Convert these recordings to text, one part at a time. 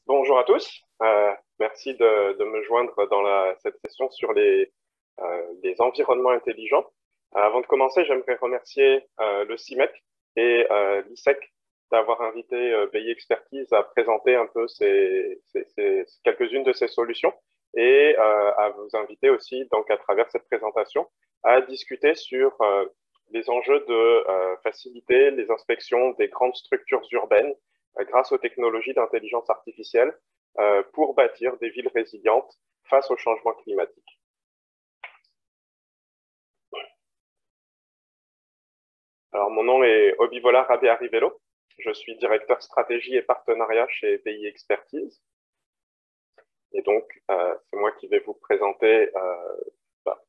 Bonjour à tous. Merci de me joindre dans cette session sur les environnements intelligents. Avant de commencer, j'aimerais remercier le CIMEC et l'ISEC d'avoir invité BI Expertise à présenter un peu quelques-unes de ces solutions et à vous inviter aussi, donc à travers cette présentation, à discuter sur les enjeux de faciliter les inspections des grandes structures urbaines grâce aux technologies d'intelligence artificielle pour bâtir des villes résilientes face au changement climatique. Alors, mon nom est Obivola Rabé-Arrivello. Je suis directeur stratégie et partenariat chez BI Expertise. Et donc, c'est moi qui vais vous présenter,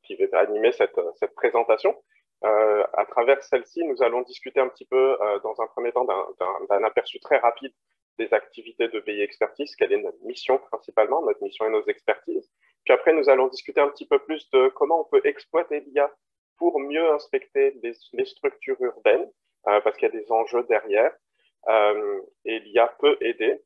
qui vais animer cette présentation. À travers celle-ci, nous allons discuter un petit peu, dans un premier temps, d'un aperçu très rapide des activités de BI Expertise, quelle est notre mission principalement, notre mission et nos expertises. Puis après, nous allons discuter un petit peu plus de comment on peut exploiter l'IA pour mieux inspecter les structures urbaines, parce qu'il y a des enjeux derrière, et l'IA peut aider.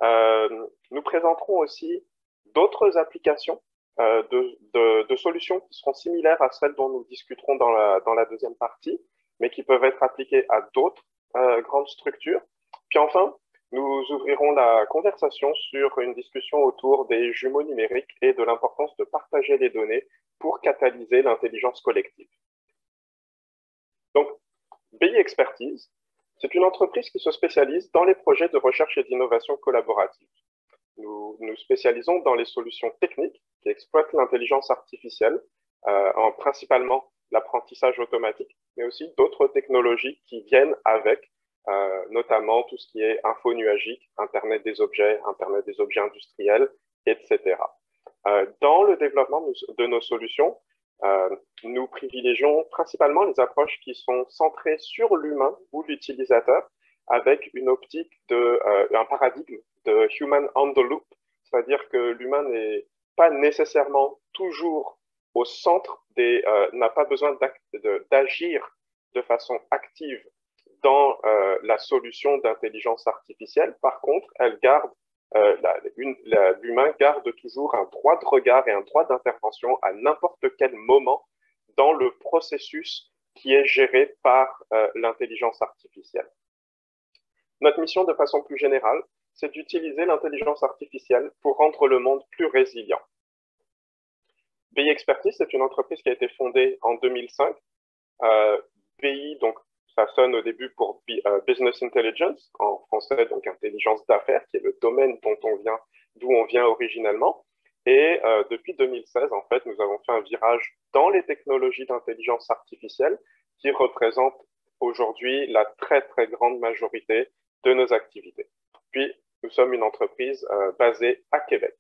Nous présenterons aussi d'autres applications de solutions qui seront similaires à celles dont nous discuterons dans la deuxième partie, mais qui peuvent être appliquées à d'autres grandes structures. Puis enfin, nous ouvrirons la conversation sur une discussion autour des jumeaux numériques et de l'importance de partager les données pour catalyser l'intelligence collective. Donc, BI Expertise, c'est une entreprise qui se spécialise dans les projets de recherche et d'innovation collaborative. Nous nous spécialisons dans les solutions techniques qui exploitent l'intelligence artificielle, principalement l'apprentissage automatique, mais aussi d'autres technologies qui viennent avec, notamment tout ce qui est info nuagique, Internet des objets industriels, etc. Dans le développement de nos solutions, nous privilégions principalement les approches qui sont centrées sur l'humain ou l'utilisateur, avec une optique un paradigme de human on the loop, c'est-à-dire que l'humain n'est pas nécessairement toujours au centre n'a pas besoin d'agir de façon active dans la solution d'intelligence artificielle. Par contre, l'humain garde toujours un droit de regard et un droit d'intervention à n'importe quel moment dans le processus qui est géré par l'intelligence artificielle. Notre mission, de façon plus générale, c'est d'utiliser l'intelligence artificielle pour rendre le monde plus résilient. BI Expertise, c'est une entreprise qui a été fondée en 2005. BI, donc, ça sonne au début pour Business Intelligence, en français, donc intelligence d'affaires, qui est le domaine d'où on vient originellement. Et depuis 2016, en fait, nous avons fait un virage dans les technologies d'intelligence artificielle qui représentent aujourd'hui la très, très grande majorité de nos activités. Puis, nous sommes une entreprise basée à Québec.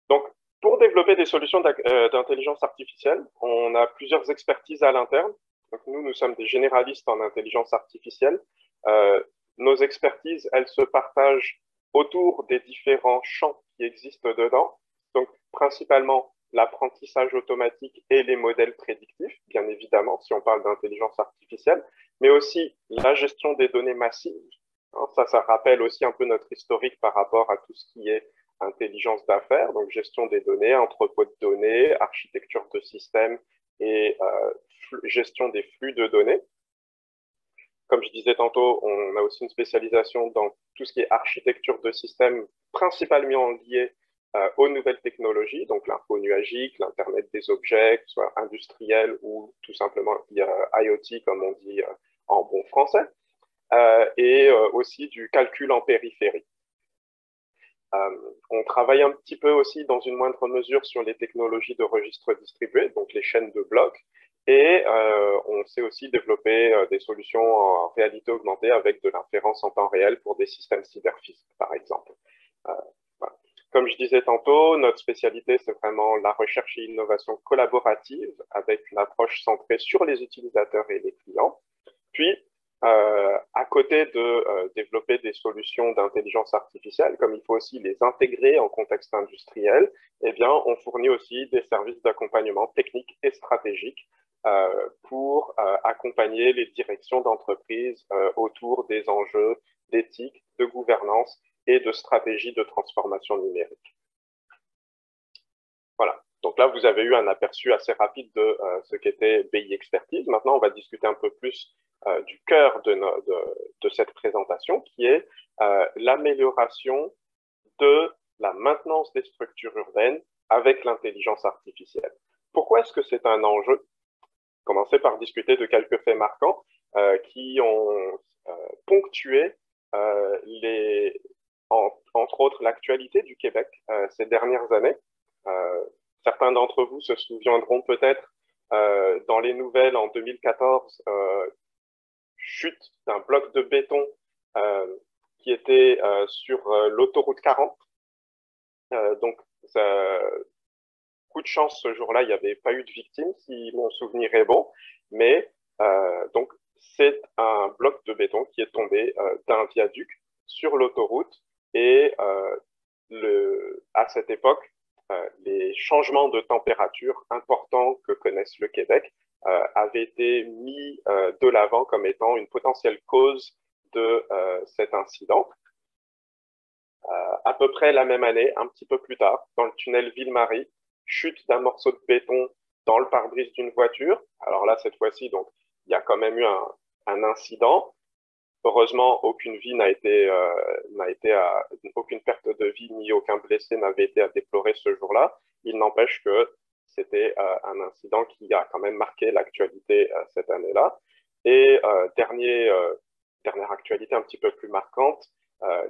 Donc, pour développer des solutions d'intelligence artificielle, on a plusieurs expertises à l'interne. Donc, nous sommes des généralistes en intelligence artificielle. Nos expertises, elles se partagent autour des différents champs qui existent dedans. Donc, principalement, l'apprentissage automatique et les modèles prédictifs, bien évidemment, si on parle d'intelligence artificielle, mais aussi la gestion des données massives. Ça rappelle aussi un peu notre historique par rapport à tout ce qui est intelligence d'affaires, donc gestion des données, entrepôt de données, architecture de système et gestion des flux de données. Comme je disais tantôt, on a aussi une spécialisation dans tout ce qui est architecture de système, principalement lié aux nouvelles technologies, donc l'info nuagique, l'Internet des objets, que ce soit industriel ou tout simplement IoT, comme on dit en bon français, et aussi du calcul en périphérie. On travaille un petit peu aussi dans une moindre mesure sur les technologies de registre distribué, donc les chaînes de blocs, et on sait aussi développer des solutions en réalité augmentée avec de l'inférence en temps réel pour des systèmes cyberphysiques, par exemple. Voilà. Comme je disais tantôt, notre spécialité, c'est vraiment la recherche et l'innovation collaborative avec une approche centrée sur les utilisateurs et les clients. Puis, à côté de développer des solutions d'intelligence artificielle, comme il faut aussi les intégrer en contexte industriel, eh bien, on fournit aussi des services d'accompagnement technique et stratégique pour accompagner les directions d'entreprise autour des enjeux d'éthique, de gouvernance et de stratégie de transformation numérique. Voilà. Donc là, vous avez eu un aperçu assez rapide de ce qu'était BI Expertise. Maintenant, on va discuter un peu plus du cœur de cette présentation, qui est l'amélioration de la maintenance des structures urbaines avec l'intelligence artificielle. Pourquoi est-ce que c'est un enjeu? Commencer par discuter de quelques faits marquants qui ont ponctué entre autres l'actualité du Québec ces dernières années. Certains d'entre vous se souviendront peut-être dans les nouvelles en 2014, chute d'un bloc de béton qui était sur l'autoroute 40. Donc, coup de chance, ce jour-là, il n'y avait pas eu de victimes, si mon souvenir est bon. Mais donc, c'est un bloc de béton qui est tombé d'un viaduc sur l'autoroute. Et à cette époque, les changements de température importants que connaissent le Québec avaient été mis de l'avant comme étant une potentielle cause de cet incident. À peu près la même année, un petit peu plus tard, dans le tunnel Ville-Marie, chute d'un morceau de béton dans le pare-brise d'une voiture. Alors là, cette fois-ci, donc, il y a quand même eu un incident. Heureusement, aucune vie aucune perte de vie ni aucun blessé n'avait été à déplorer ce jour-là. Il n'empêche que c'était un incident qui a quand même marqué l'actualité cette année-là. Et dernière actualité un petit peu plus marquante,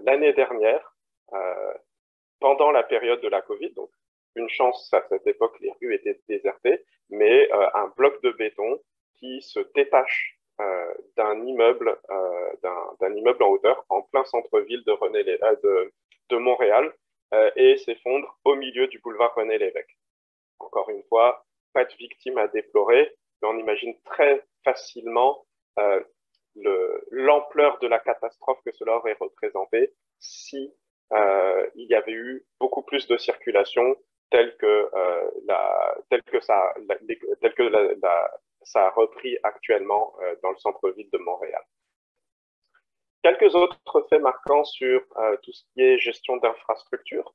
l'année dernière, pendant la période de la Covid, donc une chance à cette époque, les rues étaient désertées, mais un bloc de béton qui se détache d'un immeuble en hauteur en plein centre-ville de Montréal et s'effondre au milieu du boulevard René-Lévesque. Encore une fois, pas de victimes à déplorer, mais on imagine très facilement l'ampleur de la catastrophe que cela aurait représenté si il y avait eu beaucoup plus de circulation telle que ça a repris actuellement dans le centre-ville de Montréal. Quelques autres faits marquants sur tout ce qui est gestion d'infrastructure.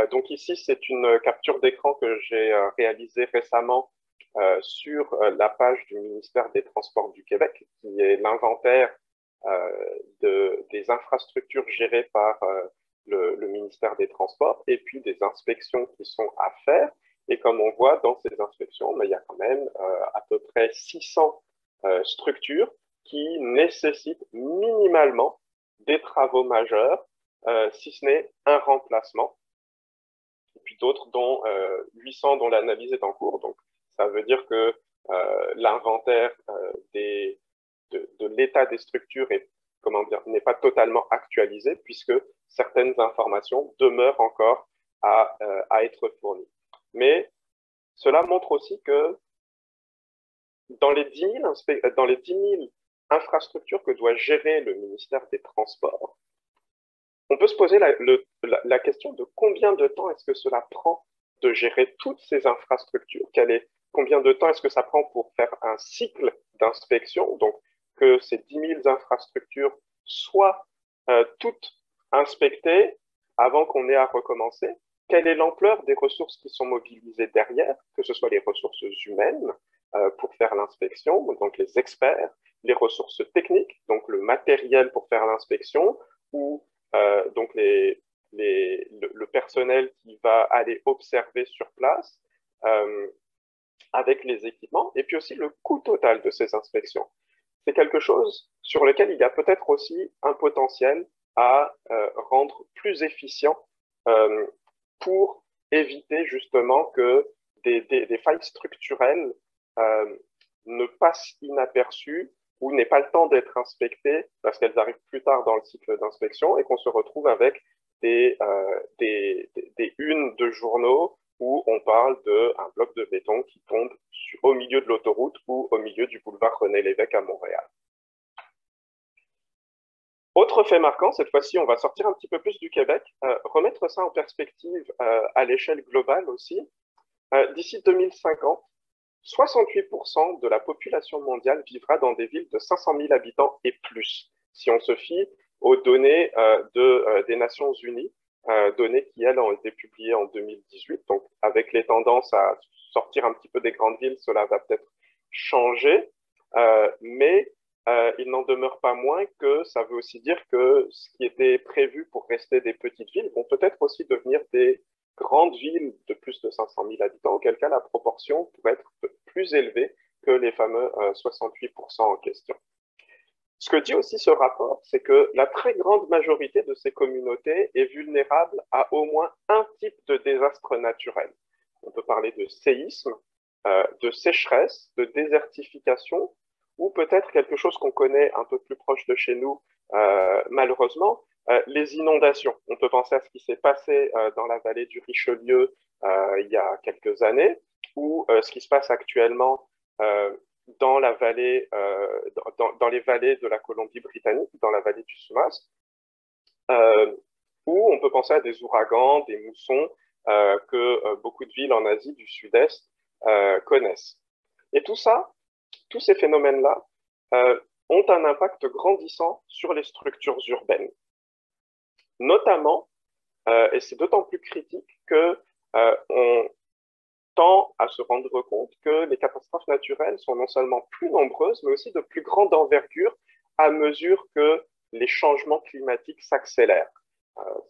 Donc ici, c'est une capture d'écran que j'ai réalisée récemment sur la page du ministère des Transports du Québec, qui est l'inventaire des infrastructures gérées par le ministère des Transports et puis des inspections qui sont à faire. Et comme on voit dans ces inspections, il y a quand même à peu près 600 structures qui nécessitent minimalement des travaux majeurs, si ce n'est un remplacement. Et puis d'autres, dont 800 dont l'analyse est en cours. Donc, ça veut dire que l'inventaire de l'état des structures n'est pas totalement actualisé, puisque certaines informations demeurent encore à être fournies. Mais cela montre aussi que dans les 10 000 infrastructures que doit gérer le ministère des Transports, on peut se poser la question de combien de temps est-ce que cela prend de gérer toutes ces infrastructures, combien de temps est-ce que ça prend pour faire un cycle d'inspection, donc que ces 10 000 infrastructures soient toutes inspectées avant qu'on ait à recommencer. Quelle est l'ampleur des ressources qui sont mobilisées derrière, que ce soit les ressources humaines pour faire l'inspection, donc les experts, les ressources techniques, donc le matériel pour faire l'inspection, ou donc le personnel qui va aller observer sur place avec les équipements, et puis aussi le coût total de ces inspections. C'est quelque chose sur lequel il y a peut-être aussi un potentiel à rendre plus efficient pour éviter justement que des failles structurelles ne passent inaperçues ou n'aient pas le temps d'être inspectées parce qu'elles arrivent plus tard dans le cycle d'inspection et qu'on se retrouve avec des unes de journaux où on parle d'un bloc de béton qui tombe au milieu de l'autoroute ou au milieu du boulevard René-Lévesque à Montréal. Autre fait marquant, cette fois-ci, on va sortir un petit peu plus du Québec, remettre ça en perspective à l'échelle globale aussi. D'ici 2050, 68% de la population mondiale vivra dans des villes de 500 000 habitants et plus, si on se fie aux données des Nations Unies, données qui, elles, ont été publiées en 2018. Donc, avec les tendances à sortir un petit peu des grandes villes, cela va peut-être changer, mais il n'en demeure pas moins que ça veut aussi dire que ce qui était prévu pour rester des petites villes vont peut-être aussi devenir des grandes villes de plus de 500 000 habitants, auquel cas la proportion pourrait être plus élevée que les fameux 68% en question. Ce que dit aussi ce rapport, c'est que la très grande majorité de ces communautés est vulnérable à au moins un type de désastre naturel. On peut parler de séisme, de sécheresse, de désertification, ou peut-être quelque chose qu'on connaît un peu plus proche de chez nous, malheureusement, les inondations. On peut penser à ce qui s'est passé dans la vallée du Richelieu il y a quelques années, ou ce qui se passe actuellement dans la vallée, dans les vallées de la Colombie-Britannique, dans la vallée du Soumas, où on peut penser à des ouragans, des moussons que beaucoup de villes en Asie du Sud-Est connaissent. Et tout ça, tous ces phénomènes-là ont un impact grandissant sur les structures urbaines. Notamment, et c'est d'autant plus critique que on tend à se rendre compte que les catastrophes naturelles sont non seulement plus nombreuses, mais aussi de plus grande envergure à mesure que les changements climatiques s'accélèrent.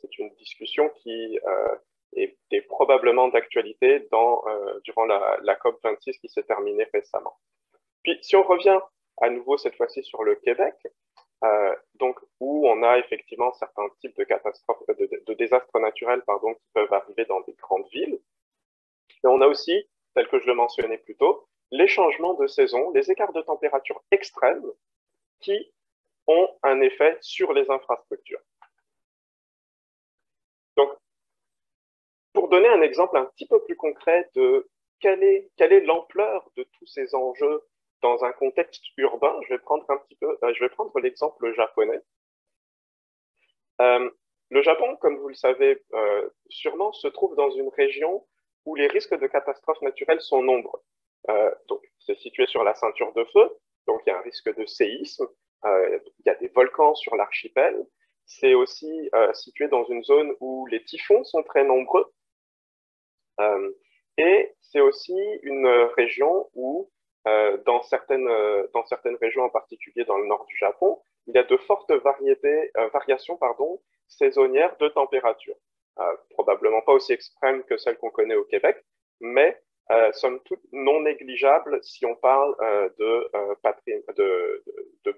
C'est une discussion qui est probablement d'actualité durant la COP26 qui s'est terminée récemment. Puis, si on revient à nouveau cette fois-ci sur le Québec, donc où on a effectivement certains types de catastrophes, de désastres naturels, pardon, qui peuvent arriver dans des grandes villes, mais on a aussi, tel que je le mentionnais plus tôt, les changements de saison, les écarts de température extrêmes qui ont un effet sur les infrastructures. Donc, pour donner un exemple un petit peu plus concret de quelle est l'ampleur de tous ces enjeux dans un contexte urbain, je vais prendre l'exemple japonais. Le Japon, comme vous le savez sûrement, se trouve dans une région où les risques de catastrophes naturelles sont nombreux. Donc, c'est situé sur la ceinture de feu, donc il y a un risque de séisme, il y a des volcans sur l'archipel. C'est aussi situé dans une zone où les typhons sont très nombreux. Et c'est aussi une région où, dans certaines régions, en particulier dans le nord du Japon, il y a de fortes variations saisonnières de température. Probablement pas aussi extrêmes que celles qu'on connaît au Québec, mais somme toute non négligeables si on parle de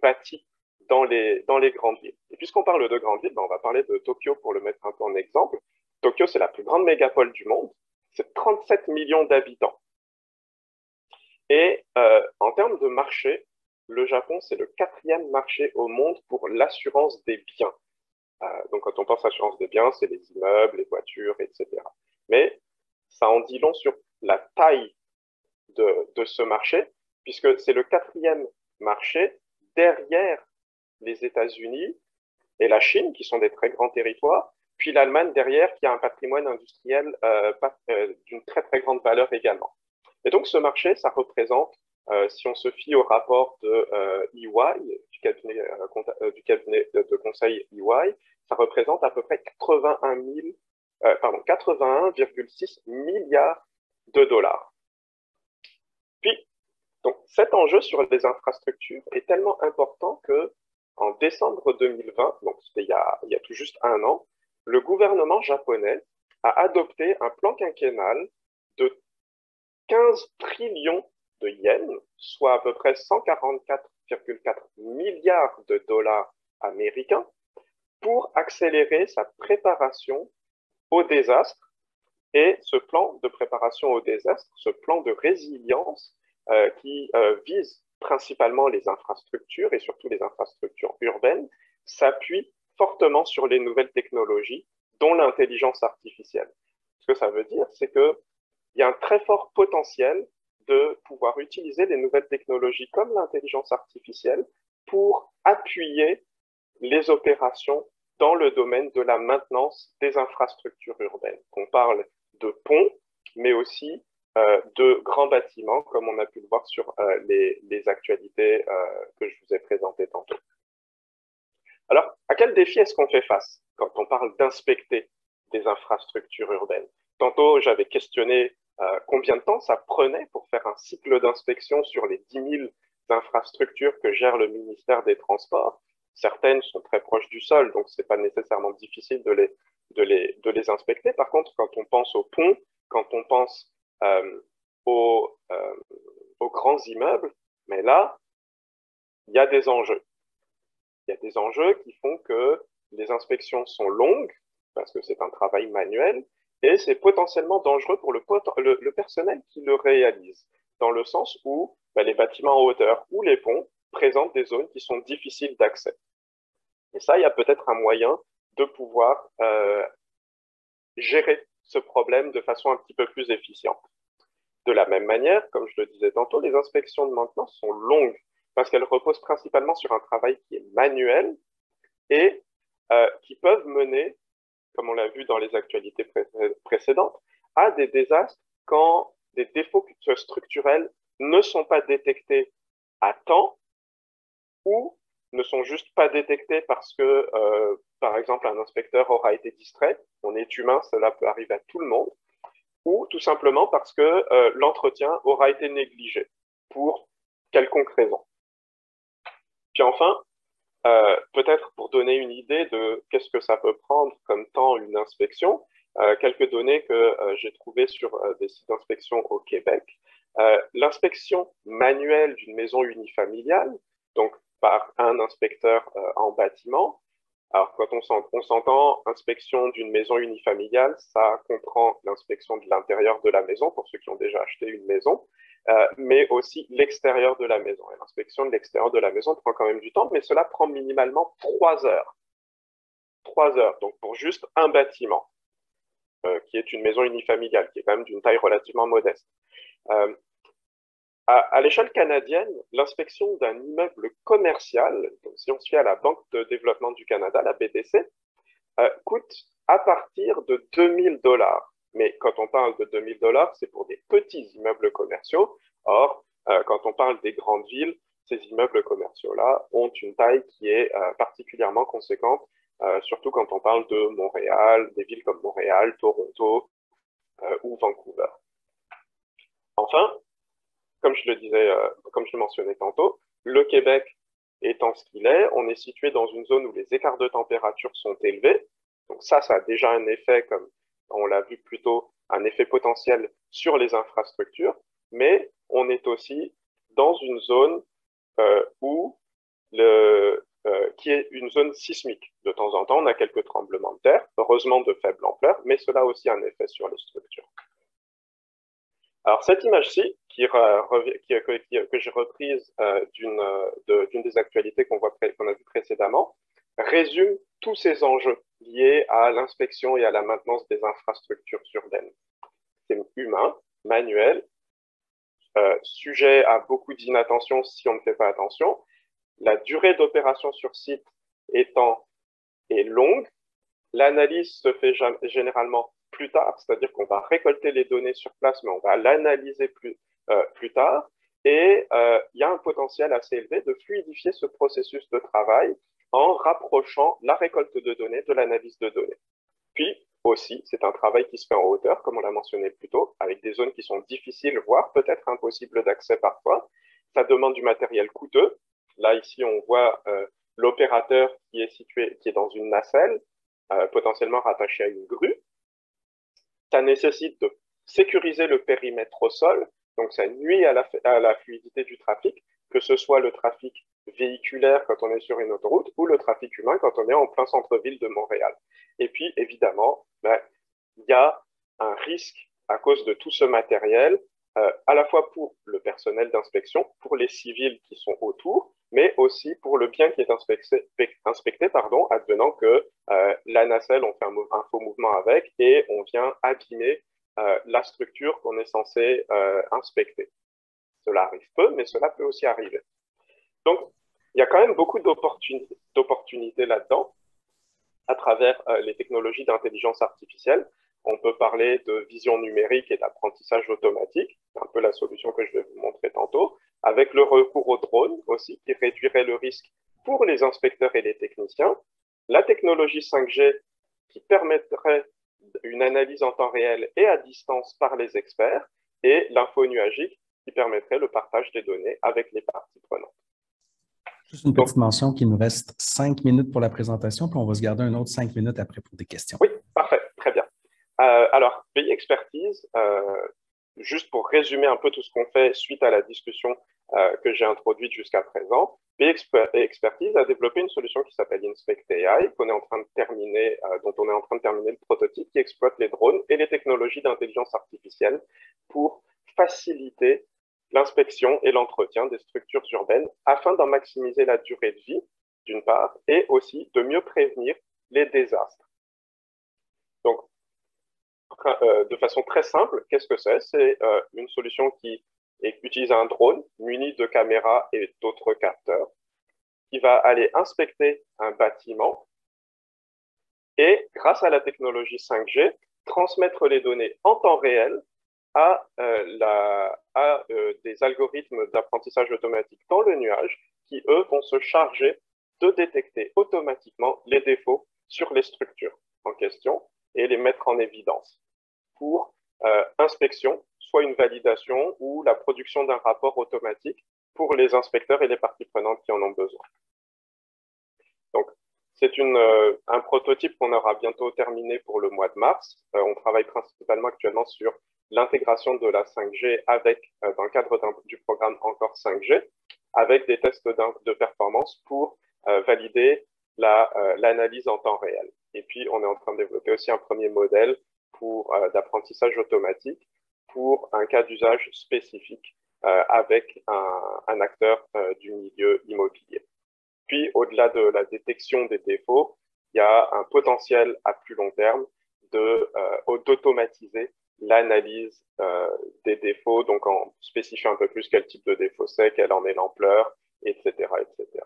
bâtis dans les grandes villes. Et puisqu'on parle de grandes villes, on va parler de Tokyo pour le mettre un peu en exemple. Tokyo, c'est la plus grande mégapole du monde. C'est 37 millions d'habitants. Et en termes de marché, le Japon, c'est le 4e marché au monde pour l'assurance des biens. Donc, quand on pense à l'assurance des biens, c'est les immeubles, les voitures, etc. Mais ça en dit long sur la taille de ce marché, puisque c'est le 4e marché derrière les États-Unis et la Chine, qui sont des très grands territoires, puis l'Allemagne derrière, qui a un patrimoine industriel d'une très très grande valeur également. Et donc ce marché, ça représente, si on se fie au rapport de EY, du cabinet de conseil EY, ça représente à peu près 81,6 milliards de dollars. Puis, donc, cet enjeu sur les infrastructures est tellement important que en décembre 2020, donc c'était il y a tout juste un an, le gouvernement japonais a adopté un plan quinquennal de 15 trillions de yens, soit à peu près 144,4 milliards de dollars américains, pour accélérer sa préparation au désastre. Et ce plan de préparation au désastre, ce plan de résilience qui vise principalement les infrastructures et surtout les infrastructures urbaines, s'appuie fortement sur les nouvelles technologies, dont l'intelligence artificielle. Ce que ça veut dire, c'est qu'il y a un très fort potentiel de pouvoir utiliser les nouvelles technologies comme l'intelligence artificielle pour appuyer les opérations dans le domaine de la maintenance des infrastructures urbaines. On parle de ponts, mais aussi de grands bâtiments, comme on a pu le voir sur les actualités que je vous ai présentées tantôt. Alors, à quel défi est-ce qu'on fait face quand on parle d'inspecter des infrastructures urbaines? Tantôt, j'avais questionné combien de temps ça prenait pour faire un cycle d'inspection sur les 10 000 infrastructures que gère le ministère des Transports. Certaines sont très proches du sol, donc ce n'est pas nécessairement difficile de les inspecter. Par contre, quand on pense aux ponts, quand on pense euh, aux, euh, aux grands immeubles, mais là, il y a des enjeux. Il y a des enjeux qui font que les inspections sont longues, parce que c'est un travail manuel, et c'est potentiellement dangereux pour le personnel qui le réalise, dans le sens où les bâtiments en hauteur ou les ponts présentent des zones qui sont difficiles d'accès. Et ça, il y a peut-être un moyen de pouvoir gérer ce problème de façon un petit peu plus efficiente. De la même manière, comme je le disais tantôt, les inspections de maintenance sont longues parce qu'elles reposent principalement sur un travail qui est manuel et qui peuvent mener, comme on l'a vu dans les actualités précédentes, à des désastres quand des défauts structurels ne sont pas détectés à temps ou ne sont juste pas détectés parce que, par exemple, un inspecteur aura été distrait. On est humain, cela peut arriver à tout le monde. Ou tout simplement parce que l'entretien aura été négligé pour quelconque raison. Puis enfin, peut-être pour donner une idée de qu'est-ce que ça peut prendre comme temps une inspection, quelques données que j'ai trouvées sur des sites d'inspection au Québec. L'inspection manuelle d'une maison unifamiliale, donc par un inspecteur en bâtiment. Alors, quand on s'entend inspection d'une maison unifamiliale, ça comprend l'inspection de l'intérieur de la maison, pour ceux qui ont déjà acheté une maison, mais aussi l'extérieur de la maison. Et l'inspection de l'extérieur de la maison prend quand même du temps, mais cela prend minimalement 3 heures. 3 heures, donc pour juste un bâtiment, qui est une maison unifamiliale, qui est quand même d'une taille relativement modeste. Euh, à l'échelle canadienne, l'inspection d'un immeuble commercial, donc si on se fie à la Banque de développement du Canada, la BDC, coûte à partir de 2 000 $. Mais quand on parle de 2 000 $, c'est pour des petits immeubles commerciaux. Or, quand on parle des grandes villes, ces immeubles commerciaux-là ont une taille qui est particulièrement conséquente, surtout quand on parle de Montréal, des villes comme Montréal, Toronto ou Vancouver. Enfin, comme je le disais, comme je le mentionnais tantôt, le Québec étant ce qu'il est, on est situé dans une zone où les écarts de température sont élevés. Donc ça a déjà un effet, comme on l'a vu plus tôt, un effet potentiel sur les infrastructures, mais on est aussi dans une zone qui est une zone sismique. De temps en temps, on a quelques tremblements de terre, heureusement de faible ampleur, mais cela a aussi un effet sur les structures. Alors, cette image-ci, que j'ai reprise d'une des actualités qu'on a vues précédemment, résume tous ces enjeux liés à l'inspection et à la maintenance des infrastructures urbaines. C'est humain, manuel, sujet à beaucoup d'inattention si on ne fait pas attention. La durée d'opération sur site est longue. L'analyse se fait généralement plus tard, c'est-à-dire qu'on va récolter les données sur place, mais on va l'analyser plus tard. Et il y a un potentiel assez élevé de fluidifier ce processus de travail en rapprochant la récolte de données de l'analyse de données. Puis aussi, c'est un travail qui se fait en hauteur, comme on l'a mentionné plus tôt, avec des zones qui sont difficiles, voire peut-être impossibles d'accès parfois. Ça demande du matériel coûteux. Là, ici, on voit l'opérateur qui est dans une nacelle, potentiellement rattaché à une grue. Ça nécessite de sécuriser le périmètre au sol, donc ça nuit à la fluidité du trafic, que ce soit le trafic véhiculaire quand on est sur une autoroute ou le trafic humain quand on est en plein centre-ville de Montréal. Et puis, évidemment, il y a un risque à cause de tout ce matériel, à la fois pour le personnel d'inspection, pour les civils qui sont autour, mais aussi pour le bien qui est inspecté, advenant que la nacelle, on fait un faux mouvement avec et on vient abîmer la structure qu'on est censé inspecter. Cela arrive peu, mais cela peut aussi arriver. Donc, il y a quand même beaucoup d'opportunités là-dedans à travers les technologies d'intelligence artificielle. On peut parler de vision numérique et d'apprentissage automatique, c'est un peu la solution que je vais vous montrer tantôt, avec le recours aux drones aussi, qui réduirait le risque pour les inspecteurs et les techniciens, la technologie 5G qui permettrait une analyse en temps réel et à distance par les experts, et l'info nuagique qui permettrait le partage des données avec les parties prenantes. Juste une petite mention qu'il nous reste 5 minutes pour la présentation, puis on va se garder un autre 5 minutes après pour des questions. Oui, parfait, très bien. Alors, BI Expertise, juste pour résumer un peu tout ce qu'on fait suite à la discussion que j'ai introduite jusqu'à présent, BI Expertise a développé une solution qui s'appelle Inspect AI, qu'on est en train de terminer, dont on est en train de terminer le prototype, qui exploite les drones et les technologies d'intelligence artificielle pour faciliter l'inspection et l'entretien des structures urbaines afin d'en maximiser la durée de vie, d'une part, et aussi de mieux prévenir les désastres. Donc, de façon très simple, qu'est-ce que c'est? C'est une solution qui utilise un drone muni de caméras et d'autres capteurs qui va aller inspecter un bâtiment et, grâce à la technologie 5G, transmettre les données en temps réel à des algorithmes d'apprentissage automatique dans le nuage qui, eux, vont se charger de détecter automatiquement les défauts sur les structures en question et les mettre en évidence pour inspection, soit une validation ou la production d'un rapport automatique pour les inspecteurs et les parties prenantes qui en ont besoin. Donc, c'est un prototype qu'on aura bientôt terminé pour le mois de mars. On travaille principalement actuellement sur l'intégration de la 5G dans le cadre du programme Encore 5G, avec des tests de performance pour valider l'analyse en temps réel. Et puis, on est en train de développer aussi un premier modèle d'apprentissage automatique pour un cas d'usage spécifique avec un acteur du milieu immobilier. Puis, au-delà de la détection des défauts, il y a un potentiel à plus long terme d'automatiser l'analyse des défauts, donc en spécifiant un peu plus quel type de défaut c'est, quelle en est l'ampleur, etc., etc.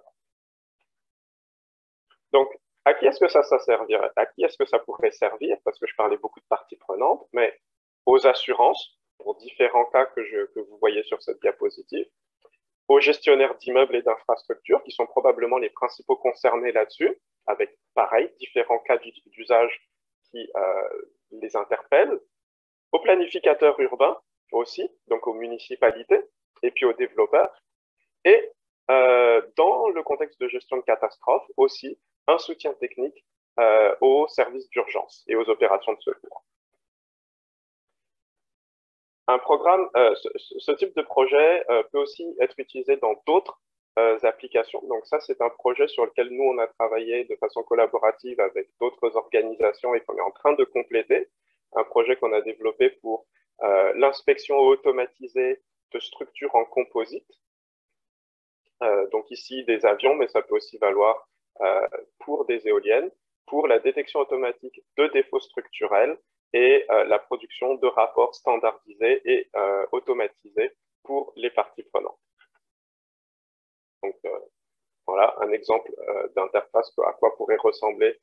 Donc, à qui est-ce que ça servirait? À qui est-ce que ça pourrait servir? Parce que je parlais beaucoup de parties prenantes, mais aux assurances, pour différents cas que vous voyez sur cette diapositive, aux gestionnaires d'immeubles et d'infrastructures, qui sont probablement les principaux concernés là-dessus, avec, pareil, différents cas d'usage qui les interpellent, aux planificateurs urbains aussi, donc aux municipalités, et puis aux développeurs, et dans le contexte de gestion de catastrophe aussi, un soutien technique aux services d'urgence et aux opérations de secours. Ce type de projet peut aussi être utilisé dans d'autres applications. Donc ça, c'est un projet sur lequel nous, on a travaillé de façon collaborative avec d'autres organisations et qu'on est en train de compléter. Un projet qu'on a développé pour l'inspection automatisée de structures en composite. Donc ici, des avions, mais ça peut aussi valoir pour des éoliennes, pour la détection automatique de défauts structurels et la production de rapports standardisés et automatisés pour les parties prenantes. Donc, voilà un exemple d'interface à quoi pourrait ressembler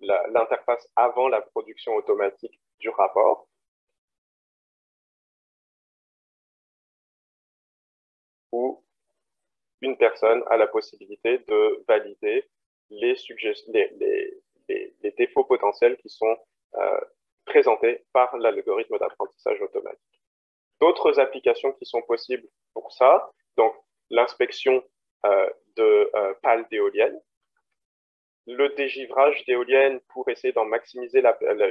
l'interface avant la production automatique du rapport. Où une personne a la possibilité de valider les défauts potentiels qui sont présentés par l'algorithme d'apprentissage automatique. D'autres applications qui sont possibles pour ça, donc l'inspection de pales d'éoliennes, le dégivrage d'éoliennes pour essayer d'en maximiser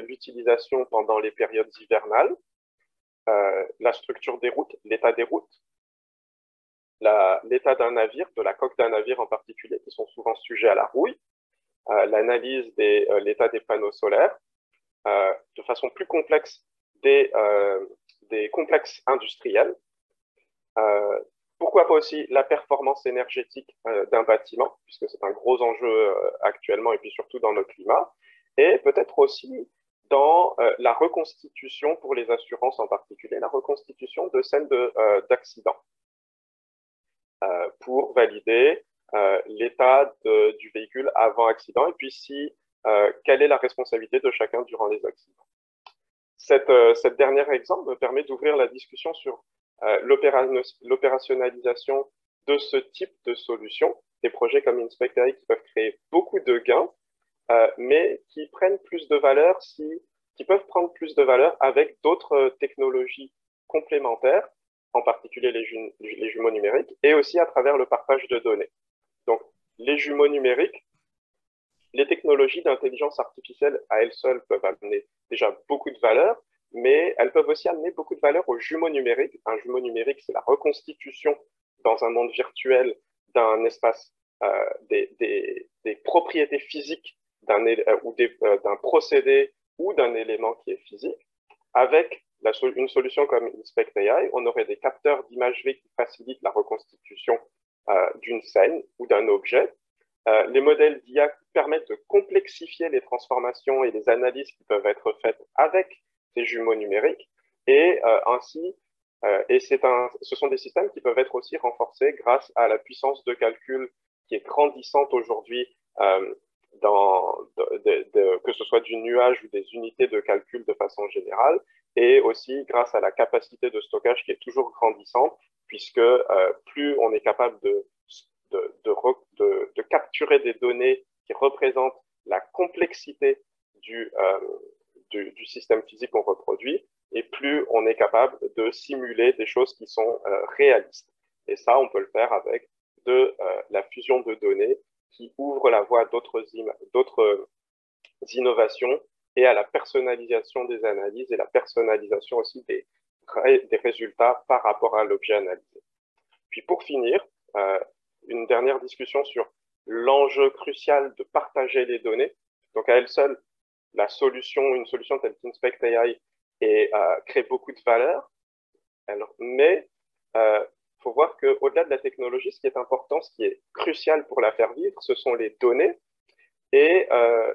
l'utilisation pendant les périodes hivernales, la structure des routes, l'état des routes, l'état d'un navire, de la coque d'un navire en particulier, qui sont souvent sujets à la rouille, l'analyse de l'état des panneaux solaires, de façon plus complexe des complexes industriels. Pourquoi pas aussi la performance énergétique d'un bâtiment, puisque c'est un gros enjeu actuellement et puis surtout dans notre climat, et peut-être aussi dans la reconstitution pour les assurances en particulier, la reconstitution de scènes d'accidents pour valider l'état du véhicule avant accident et puis quelle est la responsabilité de chacun durant les accidents. Cette dernière exemple me permet d'ouvrir la discussion sur l'opérationnalisation de ce type de solution, des projets comme Inspect.ai qui peuvent créer beaucoup de gains, mais qui prennent plus de valeur qui peuvent prendre plus de valeur avec d'autres technologies complémentaires, en particulier les jumeaux numériques, et aussi à travers le partage de données. Donc, les jumeaux numériques, les technologies d'intelligence artificielle à elles seules peuvent amener déjà beaucoup de valeur, mais elles peuvent aussi amener beaucoup de valeur aux jumeaux numériques. Un jumeau numérique, c'est la reconstitution dans un monde virtuel d'un espace, des propriétés physiques d'un procédé ou d'un élément qui est physique. Avec une solution comme Inspect.ai, on aurait des capteurs d'imagerie qui facilitent la reconstitution d'une scène ou d'un objet. Les modèles d'IA permettent de complexifier les transformations et les analyses qui peuvent être faites avec ces jumeaux numériques. Et ce sont des systèmes qui peuvent être aussi renforcés grâce à la puissance de calcul qui est grandissante aujourd'hui, que ce soit du nuage ou des unités de calcul de façon générale, et aussi grâce à la capacité de stockage qui est toujours grandissante, puisque plus on est capable de capturer des données qui représentent la complexité du système physique qu'on reproduit, et plus on est capable de simuler des choses qui sont réalistes. Et ça, on peut le faire avec la fusion de données qui ouvre la voie à d'autres innovations et à la personnalisation des analyses et la personnalisation aussi des résultats par rapport à l'objet analysé. Puis pour finir, une dernière discussion sur l'enjeu crucial de partager les données. Donc à elle seule, une solution telle qu'Inspect.ai crée beaucoup de valeur, mais faut voir qu'au-delà de la technologie, ce qui est important, ce qui est crucial pour la faire vivre, ce sont les données. Et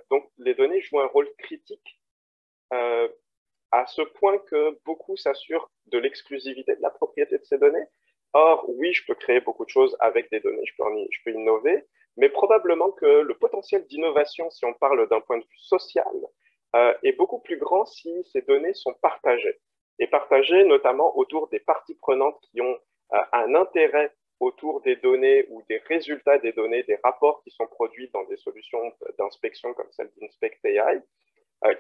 donc, les données jouent un rôle critique à ce point que beaucoup s'assurent de l'exclusivité de la propriété de ces données. Or, oui, je peux créer beaucoup de choses avec des données, je peux innover, mais probablement que le potentiel d'innovation, si on parle d'un point de vue social, est beaucoup plus grand si ces données sont partagées. Et partagées notamment autour des parties prenantes qui ont un intérêt autour des données ou des résultats des données, des rapports qui sont produits dans des solutions d'inspection comme celle d'Inspect.ai,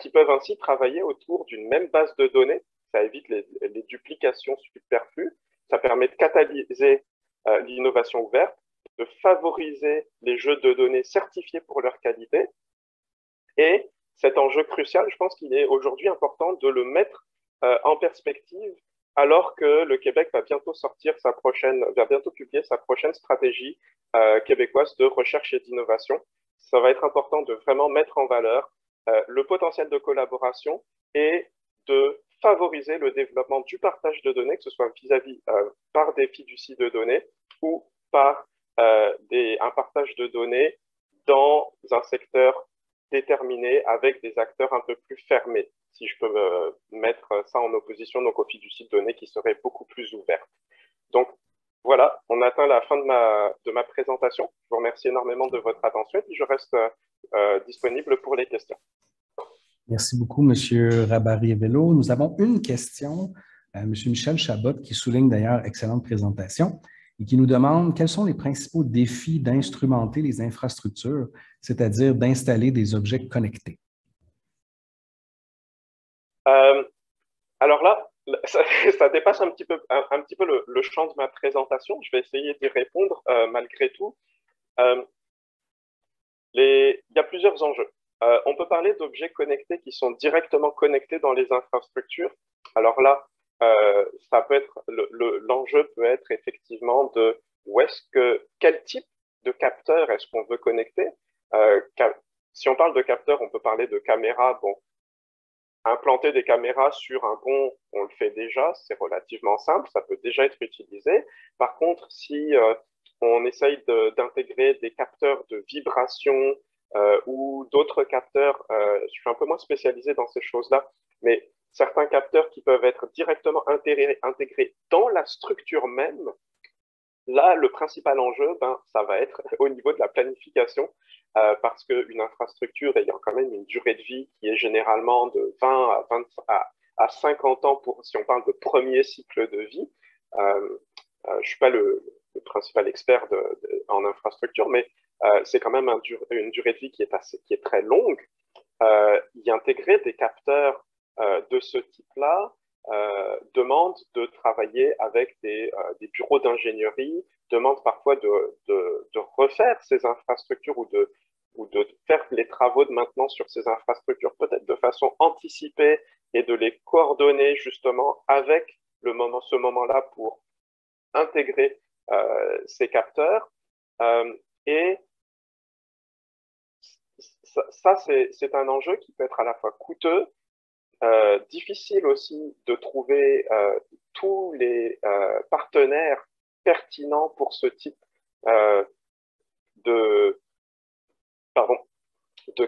qui peuvent ainsi travailler autour d'une même base de données. Ça évite les duplications superflues. Ça permet de catalyser l'innovation ouverte, de favoriser les jeux de données certifiés pour leur qualité. Et cet enjeu crucial, je pense qu'il est aujourd'hui important de le mettre en perspective alors que le Québec va bientôt publier sa prochaine stratégie québécoise de recherche et d'innovation. Ça va être important de vraiment mettre en valeur le potentiel de collaboration et de favoriser le développement du partage de données, que ce soit par des fiducies de données ou par un partage de données dans un secteur déterminé avec des acteurs un peu plus fermés, si je peux mettre ça en opposition donc aux fiducies de données qui seraient beaucoup plus ouvertes. Donc voilà, on atteint la fin de ma présentation. Je vous remercie énormément de votre attention et puis je reste disponible pour les questions. Merci beaucoup, M. Rabari-Vélo. Nous avons une question, M. Michel Chabot, qui souligne d'ailleurs excellente présentation et qui nous demande quels sont les principaux défis d'instrumenter les infrastructures, c'est-à-dire d'installer des objets connectés. Alors là, ça dépasse un petit peu le champ de ma présentation. Je vais essayer d'y répondre malgré tout. Il y a plusieurs enjeux. On peut parler d'objets connectés qui sont directement connectés dans les infrastructures. Alors là, ça peut être l'enjeu peut être effectivement de quel type de capteur est-ce qu'on veut connecter. Si on parle de capteurs, on peut parler de caméras. Bon, implanter des caméras sur un pont, on le fait déjà, c'est relativement simple, ça peut déjà être utilisé. Par contre, si on essaye d'intégrer des capteurs de vibration ou d'autres capteurs, je suis un peu moins spécialisé dans ces choses-là, mais certains capteurs qui peuvent être directement intégrés dans la structure même, là, le principal enjeu, ça va être au niveau de la planification, parce qu'une infrastructure ayant quand même une durée de vie qui est généralement de 20 à 50 ans si on parle de premier cycle de vie. Je ne suis pas le principal expert en infrastructure, mais c'est quand même une durée de vie qui est très longue. Y intégrer des capteurs de ce type-là demande de travailler avec des bureaux d'ingénierie, demande parfois de refaire ces infrastructures ou de faire les travaux de maintenance sur ces infrastructures peut-être de façon anticipée et de les coordonner justement avec ce moment-là pour intégrer ces capteurs. Et ça c'est un enjeu qui peut être à la fois coûteux, difficile aussi de trouver tous les partenaires pertinents pour ce type de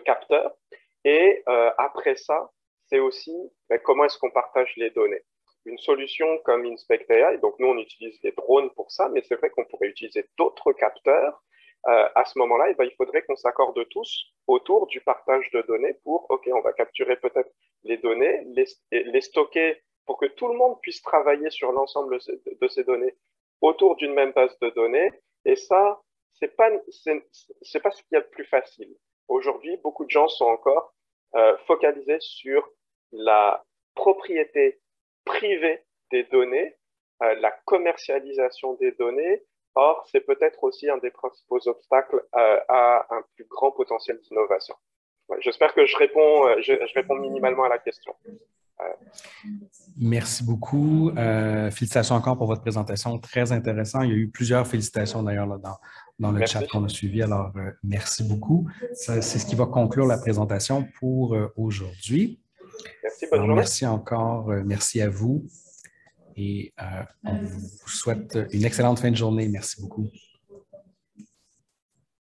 capteurs. Et après ça, c'est aussi comment est-ce qu'on partage les données. Une solution comme Inspect AI, donc nous on utilise les drones pour ça, mais c'est vrai qu'on pourrait utiliser d'autres capteurs. À ce moment-là, il faudrait qu'on s'accorde tous autour du partage de données pour, OK, on va capturer peut-être les données, les stocker pour que tout le monde puisse travailler sur l'ensemble de ces données autour d'une même base de données. Et ça, c'est pas ce qu'il y a de plus facile. Aujourd'hui, beaucoup de gens sont encore focalisés sur la propriété privée des données, la commercialisation des données. Or, c'est peut-être aussi un des principaux obstacles à un plus grand potentiel d'innovation. Ouais, j'espère que je réponds minimalement à la question. Merci beaucoup. Félicitations encore pour votre présentation. Très intéressant. Il y a eu plusieurs félicitations d'ailleurs dans le chat qu'on a suivi. Alors, merci beaucoup. C'est ce qui va conclure la présentation pour aujourd'hui. Merci, bonne journée. Merci encore. Merci à vous. Et on vous souhaite une excellente fin de journée. Merci beaucoup.